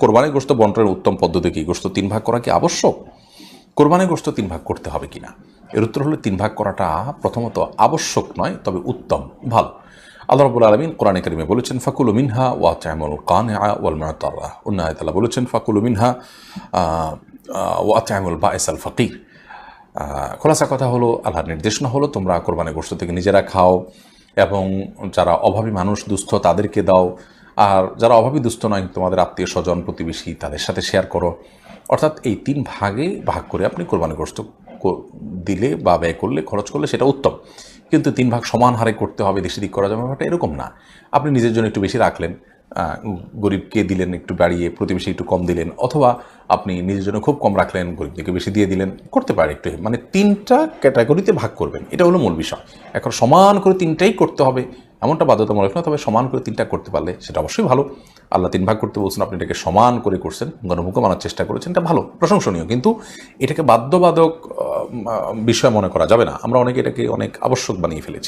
কোরবানির গোশত বন্টনের উত্তম পদ্ধতি কি? গোশত 3 ভাগ করা কি আবশ্যক? কোরবানির গোশত 3 ভাগ করতে হবে কিনা? এর উত্তর হলো 3 ভাগ করাটা প্রথমত আবশ্যক নয়, তবে উত্তম, ভালো। আল্লাহ রাব্বুল আলামিন কোরআনে কারিমে বলেছেন ফাকুলু মিনহা ওয়া আত'ইমুল কানিআ ওয়াল মু'তারা। অন্য আয়াতে আল্লাহ বলেছেন ফাকুলু মিনহা ওয়া আত'ইমুল বাঈসাল ফাকির। খোলাসা কথা হলো, আল্লাহর নির্দেশনা হলো তোমরা কোরবানির গোশত থেকে নিজেরা খাও এবং যারা অভাবী মানুষ দুস্থ তাদেরকে দাও, আর যারা অভাবী দুস্থ নয় তোমাদের আত্মীয় স্বজন প্রতিবেশী তাদের সাথে শেয়ার করো। অর্থাৎ এই 3 ভাগে ভাগ করে আপনি কোরবানির গোশত দিলে বা ব্যয় করলে, খরচ করলে সেটা উত্তম। কিন্তু 3 ভাগ সমান হারে করতে হবে, বেশি দিক করা যাবে ব্যাপারটা এরকম না। আপনি নিজের জন্য একটু বেশি রাখলেন, গরিবকে দিলেন একটু বাড়িয়ে, প্রতিবেশী একটু কম দিলেন, অথবা আপনি নিজের জন্য খুব কম রাখলেন, গরিবদেরকে বেশি দিয়ে দিলেন, করতে পারে একটু। মানে 3টা ক্যাটাগরিতে ভাগ করবেন, এটা হলো মূল বিষয়। এখন সমান করে 3টাই করতে হবে এমনটা বাধ্যতামূলক না, তবে সমান করে 3টা করতে পারলে সেটা অবশ্যই ভালো। আল্লাহ 3 ভাগ করতে বলছেন, আপনি এটাকে সমান করে করছেন, গণমুখ মানার চেষ্টা করেছেন, এটা ভালো, প্রশংসনীয়। কিন্তু এটাকে বাধ্যবাধক বিষয় মনে করা যাবে না। আমরা অনেকে এটাকে অনেক আবশ্যক বানিয়ে ফেলেছি।